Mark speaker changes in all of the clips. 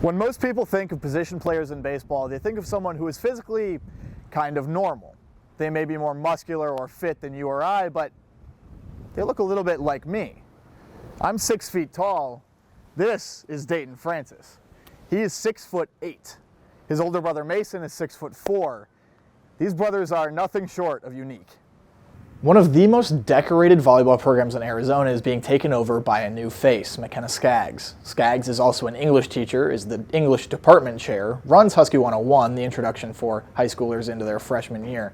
Speaker 1: When most people think of position players in baseball, they think of someone who is physically kind of normal. They may be more muscular or fit than you or I, but they look a little bit like me. I'm 6 feet tall. This is Dayton Francis. He is 6'8". His older brother Mason is 6'4". These brothers are nothing short of unique. One of the most decorated volleyball programs in Arizona is being taken over by a new face, McKenna Skaggs. Skaggs is also an English teacher, is the English department chair, runs Husky 101, the introduction for high schoolers into their freshman year,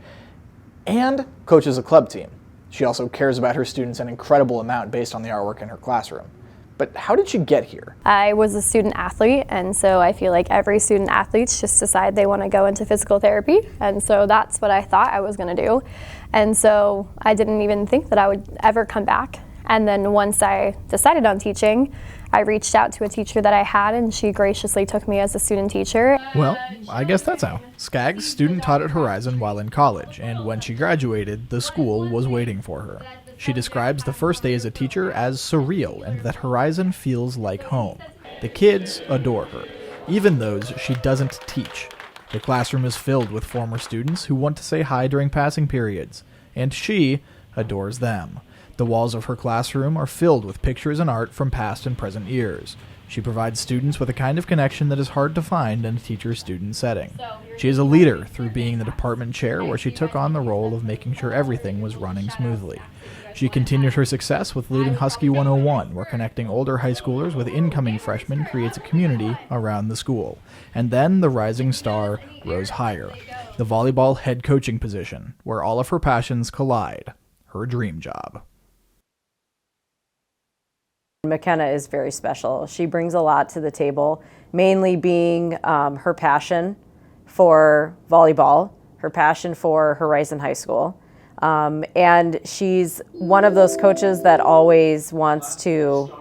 Speaker 1: and coaches a club team. She also cares about her students an incredible amount based on the artwork in her classroom. But how did she get here?
Speaker 2: I was a student athlete, and so I feel like every student athletes just decide they want to go into physical therapy, and so that's what I thought I was going to do. And so I didn't even think that I would ever come back. And then once I decided on teaching, I reached out to a teacher that I had, and she graciously took me as a student teacher.
Speaker 3: Well, I guess that's how. Skaggs student taught at Horizon while in college, and when she graduated, the school was waiting for her. She describes the first day as a teacher as surreal and that Horizon feels like home. The kids adore her, even those she doesn't teach. The classroom is filled with former students who want to say hi during passing periods, and she adores them. The walls of her classroom are filled with pictures and art from past and present years. She provides students with a kind of connection that is hard to find in a teacher-student setting. She is a leader through being the department chair, where she took on the role of making sure everything was running smoothly. She continued her success with leading Husky 101, where connecting older high schoolers with incoming freshmen creates a community around the school. And then the rising star rose higher, the volleyball head coaching position, where all of her passions collide, her dream job.
Speaker 4: McKenna is very special. She brings a lot to the table, mainly being her passion for volleyball, her passion for Horizon High School. And she's one of those coaches that always wants to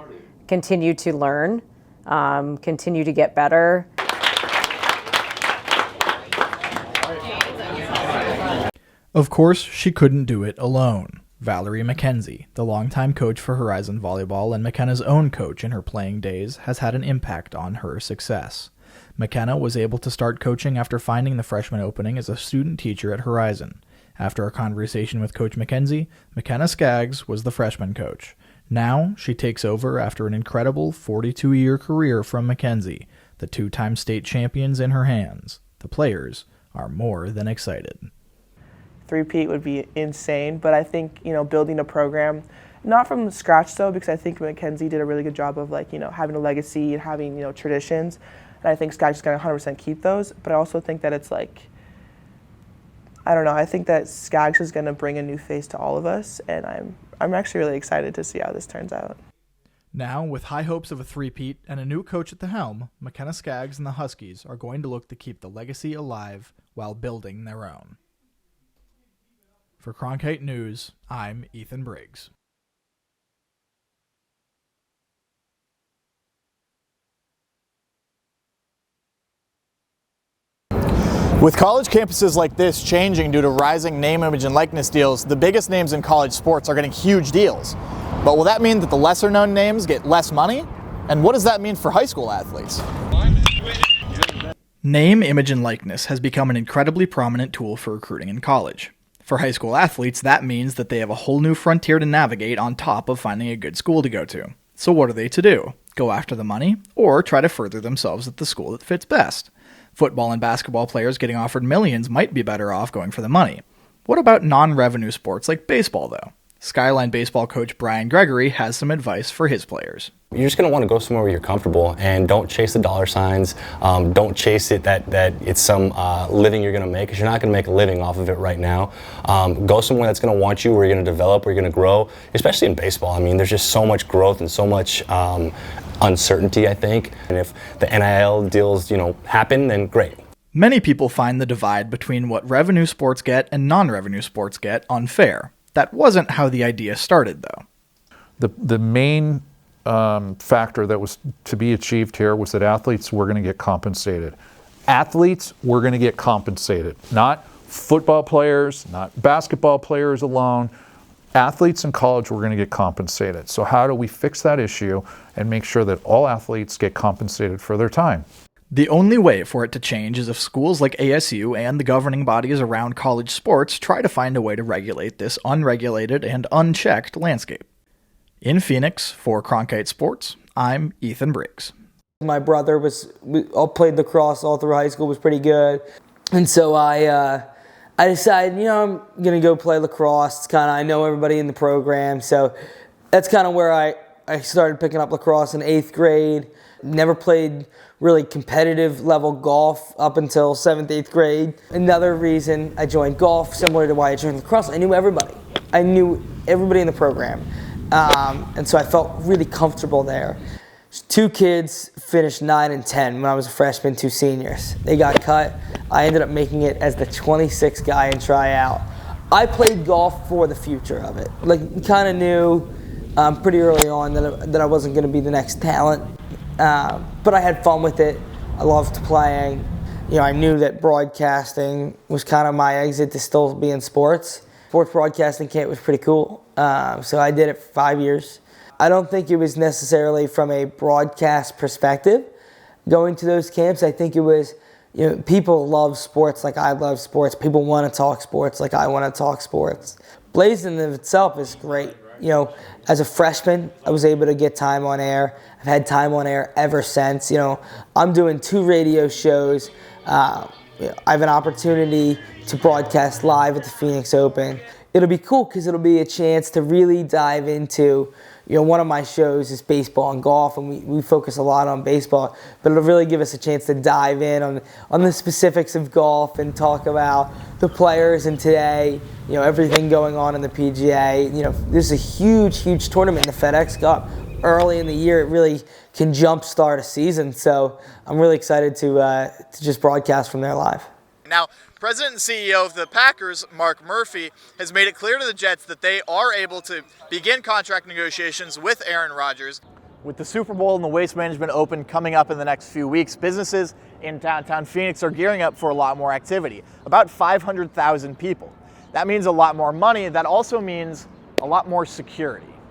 Speaker 4: continue to learn, continue to get better.
Speaker 3: Of course, she couldn't do it alone. Valerie McKenzie, the longtime coach for Horizon Volleyball and McKenna's own coach in her playing days, has had an impact on her success. McKenna was able to start coaching after finding the freshman opening as a student teacher at Horizon. After a conversation with Coach McKenzie, McKenna Skaggs was the freshman coach. Now, she takes over after an incredible 42-year career from McKenzie, the two-time state champions in her hands. The players are more than excited.
Speaker 5: Three-peat would be insane, but I think, building a program, not from scratch though, because I think McKenzie did a really good job of having a legacy and having, traditions, and I think Skaggs is going to 100% keep those, but I also think that it's I think that Skaggs is going to bring a new face to all of us, and I'm actually really excited to see how this turns out.
Speaker 3: Now, with high hopes of a three-peat and a new coach at the helm, McKenna Skaggs and the Huskies are going to look to keep the legacy alive while building their own. For Cronkite News, I'm Ethan Briggs.
Speaker 1: With college campuses like this changing due to rising name, image, and likeness deals, the biggest names in college sports are getting huge deals. But will that mean that the lesser-known names get less money? And what does that mean for high school athletes?
Speaker 3: Name, image, and likeness has become an incredibly prominent tool for recruiting in college. For high school athletes, that means that they have a whole new frontier to navigate on top of finding a good school to go to. So what are they to do? Go after the money, or try to further themselves at the school that fits best? Football and basketball players getting offered millions might be better off going for the money. What about non-revenue sports like baseball, though? Skyline baseball coach Brian Gregory has some advice for his players.
Speaker 6: You're just going to want to go somewhere where you're comfortable, and don't chase the dollar signs. Don't chase it that it's some living you're going to make, because you're not going to make a living off of it right now. Go somewhere that's going to want you, where you're going to develop, where you're going to grow, especially in baseball. I mean, there's just so much growth and so much uncertainty, I think. And if the NIL deals, happen, then great.
Speaker 3: Many people find the divide between what revenue sports get and non-revenue sports get unfair. That wasn't how the idea started, though.
Speaker 7: The main factor that was to be achieved here was that athletes were going to get compensated. Athletes were going to get compensated, not football players, not basketball players alone. Athletes in college were going to get compensated. So how do we fix that issue and make sure that all athletes get compensated for their time?
Speaker 3: The only way for it to change is if schools like ASU and the governing bodies around college sports try to find a way to regulate this unregulated and unchecked landscape. In Phoenix, for Cronkite Sports, I'm Ethan Briggs.
Speaker 8: My brother all played lacrosse all through high school, was pretty good. And so I decided, I'm going to go play lacrosse. It's kind of, I know everybody in the program. So that's kind of where I started picking up lacrosse in 8th grade. Never played really competitive level golf up until 7th, 8th grade. Another reason I joined golf, similar to why I joined lacrosse, I knew everybody. I knew everybody in the program. And so I felt really comfortable there. 2 kids finished 9 and 10 when I was a freshman, 2 seniors. They got cut. I ended up making it as the 26th guy in tryout. I played golf for the future of it. Like, kind of knew pretty early on that I wasn't going to be the next talent. But I had fun with it. I loved playing. I knew that broadcasting was kind of my exit to still be in sports. Sports broadcasting camp was pretty cool. So I did it for 5 years. I don't think it was necessarily from a broadcast perspective going to those camps. I think it was, people love sports like I love sports. People want to talk sports like I want to talk sports. Blaze in of itself is great. As a freshman, I was able to get time on air. I've had time on air ever since. I'm doing 2 radio shows. I have an opportunity to broadcast live at the Phoenix Open. It'll be cool because it'll be a chance to really dive into, one of my shows is baseball and golf, and we focus a lot on baseball, but it'll really give us a chance to dive in on the specifics of golf and talk about the players and today, everything going on in the PGA. This is a huge, huge tournament in the FedEx Cup. Early in the year, it really can jumpstart a season, so I'm really excited to just broadcast from there live.
Speaker 1: Now, President and CEO of the Packers, Mark Murphy, has made it clear to the Jets that they are able to begin contract negotiations with Aaron Rodgers. With the Super Bowl and the Waste Management Open coming up in the next few weeks, businesses in downtown Phoenix are gearing up for a lot more activity, about 500,000 people. That means a lot more money. That also means a lot more security.